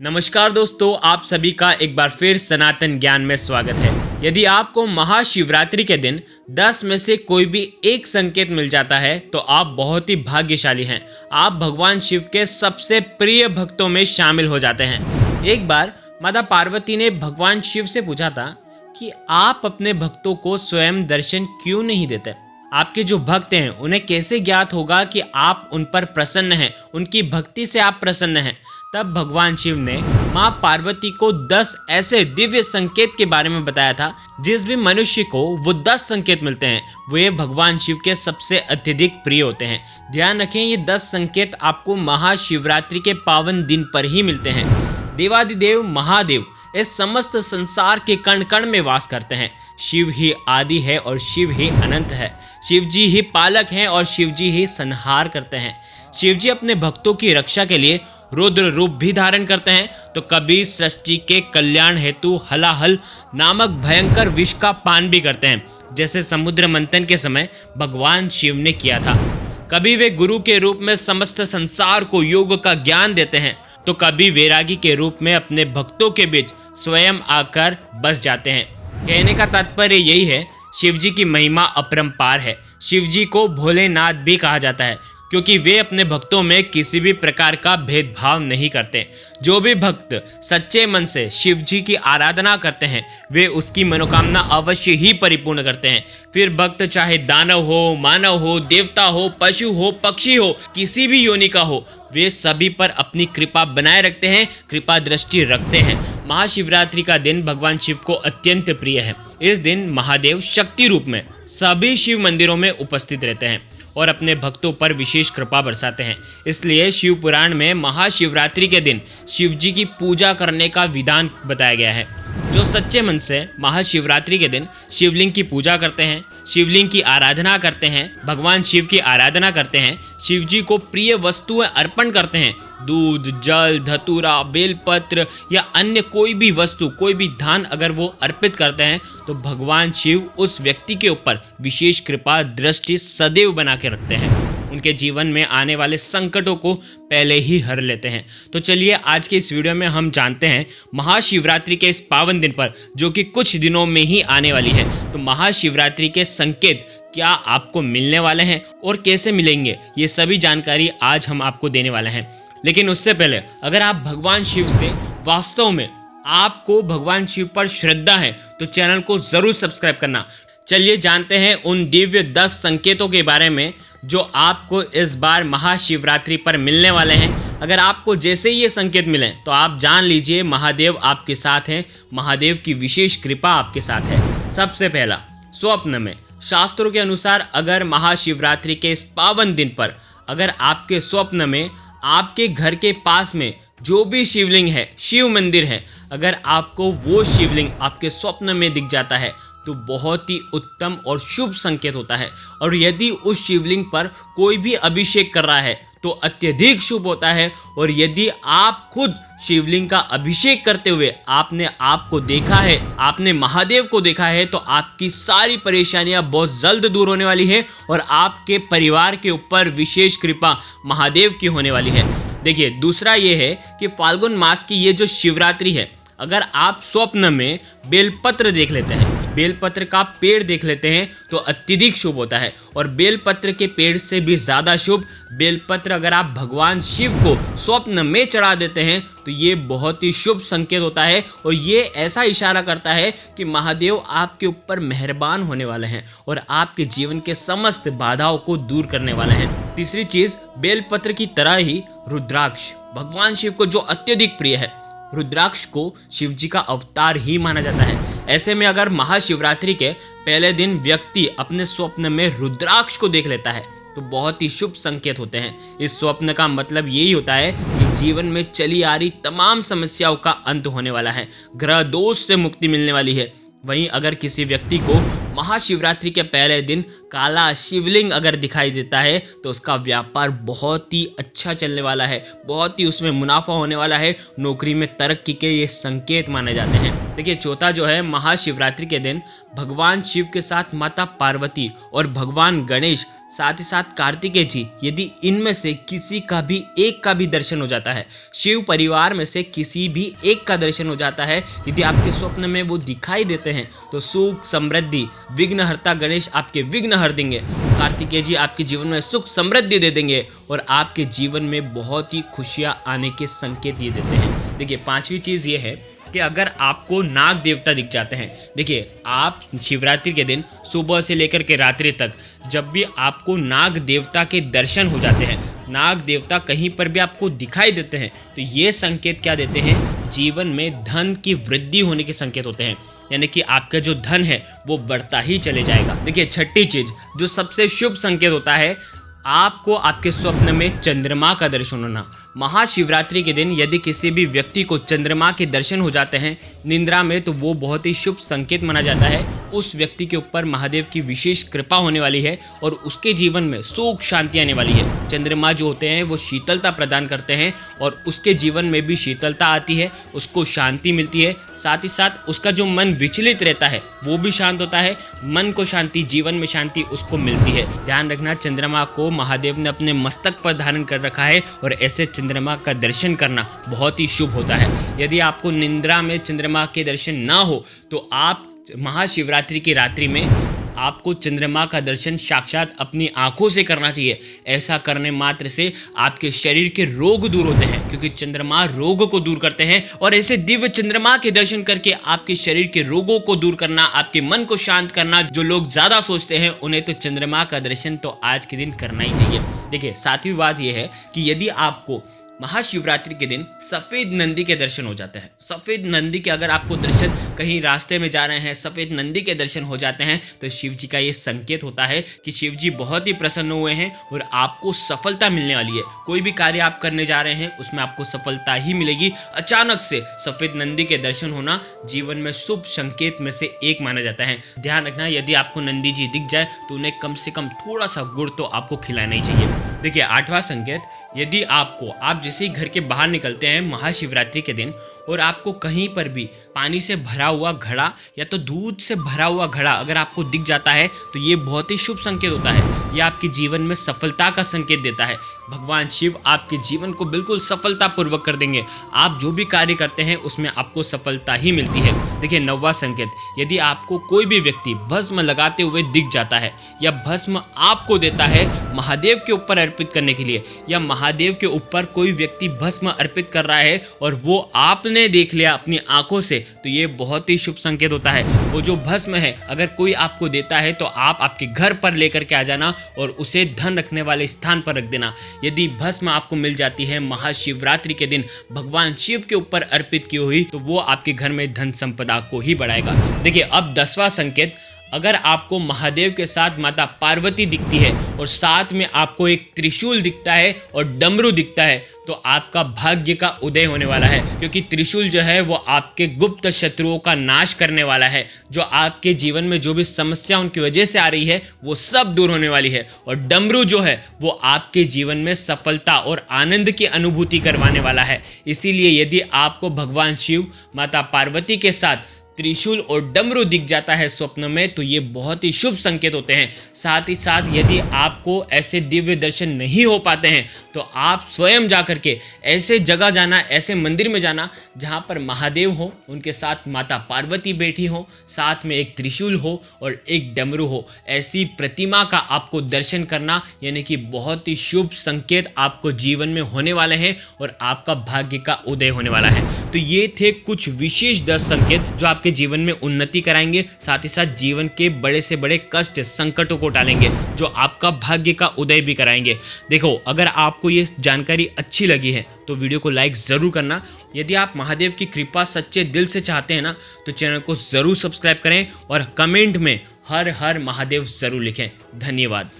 नमस्कार दोस्तों, आप सभी का एक बार फिर सनातन ज्ञान में स्वागत है। यदि आपको महाशिवरात्रि के दिन 10 में से कोई भी एक संकेत मिल जाता है तो आप बहुत ही भाग्यशाली हैं। आप भगवान शिव के सबसे प्रिय भक्तों में शामिल हो जाते हैं। एक बार माता पार्वती ने भगवान शिव से पूछा था कि आप अपने भक्तों को स्वयं दर्शन क्यों नहीं देते। आपके जो भक्त हैं उन्हें कैसे ज्ञात होगा कि आप उन पर प्रसन्न हैं, उनकी भक्ति से आप प्रसन्न हैं। तब भगवान शिव ने माँ पार्वती को 10 ऐसे दिव्य संकेत के बारे में बताया था। जिस भी मनुष्य को वो 10 संकेत मिलते हैं वे भगवान शिव के सबसे अत्यधिक प्रिय होते हैं। ध्यान रखें, ये 10 संकेत आपको महाशिवरात्रि के पावन दिन पर ही मिलते हैं। देवादिदेव महादेव इस समस्त संसार के कण कण में वास करते हैं। शिव ही आदि है और शिव ही अनंत है। शिव जी ही पालक हैं और शिव जी ही संहार करते हैं। शिव जी अपने भक्तों की रक्षा के लिए रुद्र रूप भी धारण करते हैं तो कभी सृष्टि के कल्याण हेतु हलाहल नामक भयंकर विष का पान भी करते हैं, जैसे समुद्र मंथन के समय भगवान शिव ने किया था। कभी वे गुरु के रूप में समस्त संसार को योग का ज्ञान देते हैं तो कभी वैरागी के रूप में अपने भक्तों के बीच स्वयं आकर बस जाते हैं। कहने का तात्पर्य यही है, शिव जी की महिमा अपरंपार है। शिव जी को भोलेनाथ भी कहा जाता है क्योंकि वे अपने भक्तों में किसी भी प्रकार का भेदभाव नहीं करते। जो भी भक्त सच्चे मन से शिव जी की आराधना करते हैं वे उसकी मनोकामना अवश्य ही परिपूर्ण करते हैं। फिर भक्त चाहे दानव हो, मानव हो, देवता हो, पशु हो, पक्षी हो, किसी भी योनि का हो, वे सभी पर अपनी कृपा बनाए रखते हैं, कृपा दृष्टि रखते हैं। महाशिवरात्रि का दिन भगवान शिव को अत्यंत प्रिय है। इस दिन महादेव शक्ति रूप में सभी शिव मंदिरों में उपस्थित रहते हैं और अपने भक्तों पर विशेष कृपा बरसाते हैं। इसलिए शिव पुराण में महाशिवरात्रि के दिन शिव जी की पूजा करने का विधान बताया गया है। जो सच्चे मन से महाशिवरात्रि के दिन शिवलिंग की पूजा करते हैं, शिवलिंग की आराधना करते हैं, भगवान शिव की आराधना करते हैं, शिव जी को प्रिय वस्तुएं अर्पण करते हैं, दूध, जल, धतूरा, बेलपत्र या अन्य कोई भी वस्तु, कोई भी दान अगर वो अर्पित करते हैं तो भगवान शिव उस व्यक्ति के ऊपर विशेष कृपा दृष्टि सदैव बना के रखते हैं। उनके जीवन में आने वाले संकटों को पहले ही हर लेते हैं। तो चलिए आज के इस वीडियो में हम जानते हैं महाशिवरात्रि के इस पावन दिन पर, जो कि कुछ दिनों में ही आने वाली है, तो महाशिवरात्रि के संकेत क्या आपको मिलने वाले हैं और कैसे मिलेंगे, ये सभी जानकारी आज हम आपको देने वाले हैं। लेकिन उससे पहले अगर आप भगवान शिव से वास्तव में आपको भगवान शिव पर श्रद्धा है तो चैनल को जरूर सब्सक्राइब करना। चलिए जानते हैं उन दिव्य 10 संकेतों के बारे में जो आपको इस बार महाशिवरात्रि पर मिलने वाले हैं। अगर आपको जैसे ही ये संकेत मिले तो आप जान लीजिए महादेव आपके साथ हैं, महादेव की विशेष कृपा आपके साथ है। सबसे पहला, स्वप्न में। शास्त्रों के अनुसार अगर महाशिवरात्रि के इस पावन दिन पर अगर आपके स्वप्न में आपके घर के पास में जो भी शिवलिंग है, शिव मंदिर है, अगर आपको वो शिवलिंग आपके स्वप्न में दिख जाता है तो बहुत ही उत्तम और शुभ संकेत होता है। और यदि उस शिवलिंग पर कोई भी अभिषेक कर रहा है तो अत्यधिक शुभ होता है। और यदि आप खुद शिवलिंग का अभिषेक करते हुए आपने आपको देखा है, आपने महादेव को देखा है, तो आपकी सारी परेशानियां बहुत जल्द दूर होने वाली है और आपके परिवार के ऊपर विशेष कृपा महादेव की होने वाली है। देखिए, दूसरा ये है कि फाल्गुन मास की ये जो शिवरात्रि है, अगर आप स्वप्न में बेलपत्र देख लेते हैं, बेलपत्र का पेड़ देख लेते हैं तो अत्यधिक शुभ होता है। और बेलपत्र के पेड़ से भी ज़्यादा शुभ बेलपत्र अगर आप भगवान शिव को स्वप्न में चढ़ा देते हैं तो ये बहुत ही शुभ संकेत होता है। और ये ऐसा इशारा करता है कि महादेव आपके ऊपर मेहरबान होने वाले हैं और आपके जीवन के समस्त बाधाओं को दूर करने वाले हैं। तीसरी चीज़, बेलपत्र की तरह ही रुद्राक्ष भगवान शिव को जो अत्यधिक प्रिय है, रुद्राक्ष को शिव जी का अवतार ही माना जाता है। ऐसे में अगर महाशिवरात्रि के पहले दिन व्यक्ति अपने स्वप्न में रुद्राक्ष को देख लेता है तो बहुत ही शुभ संकेत होते हैं। इस स्वप्न का मतलब यही होता है कि जीवन में चली आ रही तमाम समस्याओं का अंत होने वाला है, ग्रह दोष से मुक्ति मिलने वाली है। वहीं अगर किसी व्यक्ति को महाशिवरात्रि के पहले दिन काला शिवलिंग अगर दिखाई देता है तो उसका व्यापार बहुत ही अच्छा चलने वाला है, बहुत ही उसमें मुनाफा होने वाला है, नौकरी में तरक्की के ये संकेत माने जाते हैं। देखिए चौथा जो है, महाशिवरात्रि के दिन भगवान शिव के साथ माता पार्वती और भगवान गणेश साथ ही साथ कार्तिकेय जी, यदि इनमें से किसी का भी एक का भी दर्शन हो जाता है, शिव परिवार में से किसी भी एक का दर्शन हो जाता है, यदि आपके स्वप्न में वो दिखाई देते हैं तो सुख समृद्धि, विघ्नहर्ता गणेश आपके विघ्न हर देंगे, कार्तिकेय जी आपके जीवन में सुख समृद्धि दे देंगे और आपके जीवन में बहुत ही खुशियां आने के संकेत ये देते हैं। देखिए पांचवी चीज ये है कि अगर आपको नाग देवता दिख जाते हैं, देखिए आप शिवरात्रि के दिन सुबह से लेकर के रात्रि तक जब भी आपको नाग देवता के दर्शन हो जाते हैं, नाग देवता कहीं पर भी आपको दिखाई देते हैं, तो ये संकेत क्या देते हैं, जीवन में धन की वृद्धि होने के संकेत होते हैं, यानी कि आपका जो धन है वो बढ़ता ही चले जाएगा। देखिए छठी चीज जो सबसे शुभ संकेत होता है, आपको आपके स्वप्न में चंद्रमा का दर्शन होना। महाशिवरात्रि के दिन यदि किसी भी व्यक्ति को चंद्रमा के दर्शन हो जाते हैं निंद्रा में, तो वो बहुत ही शुभ संकेत माना जाता है, उस व्यक्ति के ऊपर महादेव की विशेष कृपा होने वाली है और उसके जीवन में सुख शांति आने वाली है। चंद्रमा जो होते हैं वो शीतलता प्रदान करते हैं और उसके जीवन में भी शीतलता आती है, उसको शांति मिलती है, साथ ही साथ उसका जो मन विचलित रहता है वो भी शांत होता है, मन को शांति, जीवन में शांति उसको मिलती है। ध्यान रखना, चंद्रमा को महादेव ने अपने मस्तक पर धारण कर रखा है और ऐसे चंद्रमा का दर्शन करना बहुत ही शुभ होता है। यदि आपको निंद्रा में चंद्रमा के दर्शन ना हो तो आप महाशिवरात्रि की रात्रि में आपको चंद्रमा का दर्शन साक्षात अपनी आंखों से करना चाहिए। ऐसा करने मात्र से आपके शरीर के रोग दूर होते हैं, क्योंकि चंद्रमा रोग को दूर करते हैं और ऐसे दिव्य चंद्रमा के दर्शन करके आपके शरीर के रोगों को दूर करना, आपके मन को शांत करना, जो लोग ज्यादा सोचते हैं उन्हें तो चंद्रमा का दर्शन तो आज के दिन करना ही चाहिए। देखिए सातवीं बात यह है कि यदि आपको महाशिवरात्रि के दिन सफेद नंदी के दर्शन हो जाते हैं, सफेद नंदी के अगर आपको दर्शन, कहीं रास्ते में जा रहे हैं सफेद नंदी के दर्शन हो जाते हैं, तो शिव जी का ये संकेत होता है कि शिव जी बहुत ही प्रसन्न हुए हैं और आपको सफलता मिलने वाली है। कोई भी कार्य आप करने जा रहे हैं उसमें आपको सफलता ही मिलेगी। अचानक से सफेद नंदी के दर्शन होना जीवन में शुभ संकेत में से एक माना जाता है। ध्यान रखना, यदि आपको नंदी जी दिख जाए तो उन्हें कम से कम थोड़ा सा गुड़ तो आपको खिलाना ही चाहिए। देखिए आठवां संकेत, यदि आप जैसे ही घर के बाहर निकलते हैं महाशिवरात्रि के दिन और आपको कहीं पर भी पानी से भरा हुआ घड़ा या तो दूध से भरा हुआ घड़ा अगर आपको दिख जाता है तो ये बहुत ही शुभ संकेत होता है। यह आपके जीवन में सफलता का संकेत देता है। भगवान शिव आपके जीवन को बिल्कुल सफलतापूर्वक कर देंगे। आप जो भी कार्य करते हैं उसमें आपको सफलता ही मिलती है। देखिए नौवां संकेत, यदि आपको कोई भी व्यक्ति भस्म लगाते हुए दिख जाता है या भस्म आपको देता है महादेव के ऊपर अर्पित करने के लिए, या महादेव के ऊपर कोई व्यक्ति भस्म अर्पित कर रहा है और वो आपने देख लिया अपनी आंखों से, तो ये बहुत ही शुभ संकेत होता है। वो जो भस्म है अगर कोई आपको देता है तो आप आपके घर पर लेकर के आ जाना और उसे धन रखने वाले स्थान पर रख देना। यदि भस्म आपको मिल जाती है महाशिवरात्रि के दिन भगवान शिव के ऊपर अर्पित की हुई, तो वो आपके घर में धन संपदा को ही बढ़ाएगा। देखिए अब 10वां संकेत, अगर आपको महादेव के साथ माता पार्वती दिखती है और साथ में आपको एक त्रिशूल दिखता है और डमरू दिखता है, तो आपका भाग्य का उदय होने वाला है, क्योंकि त्रिशूल जो है वो आपके गुप्त शत्रुओं का नाश करने वाला है। जो आपके जीवन में जो भी समस्या उनकी वजह से आ रही है वो सब दूर होने वाली है। और डमरू जो है वो आपके जीवन में सफलता और आनंद की अनुभूति करवाने वाला है। इसीलिए यदि आपको भगवान शिव माता पार्वती के साथ त्रिशूल और डमरू दिख जाता है स्वप्न में, तो ये बहुत ही शुभ संकेत होते हैं। साथ ही साथ यदि आपको ऐसे दिव्य दर्शन नहीं हो पाते हैं तो आप स्वयं जाकर के ऐसे जगह जाना, ऐसे मंदिर में जाना जहां पर महादेव हो, उनके साथ माता पार्वती बैठी हो, साथ में एक त्रिशूल हो और एक डमरू हो। ऐसी प्रतिमा का आपको दर्शन करना यानी कि बहुत ही शुभ संकेत आपको जीवन में होने वाले हैं और आपका भाग्य का उदय होने वाला है। तो ये थे कुछ विशेष 10 संकेत जो आपके जीवन में उन्नति कराएंगे, साथ ही साथ जीवन के बड़े से बड़े कष्ट संकटों को टालेंगे, जो आपका भाग्य का उदय भी कराएंगे। देखो अगर आपको ये जानकारी अच्छी लगी है तो वीडियो को लाइक जरूर करना। यदि आप महादेव की कृपा सच्चे दिल से चाहते हैं ना, तो चैनल को जरूर सब्सक्राइब करें और कमेंट में हर हर महादेव जरूर लिखें। धन्यवाद।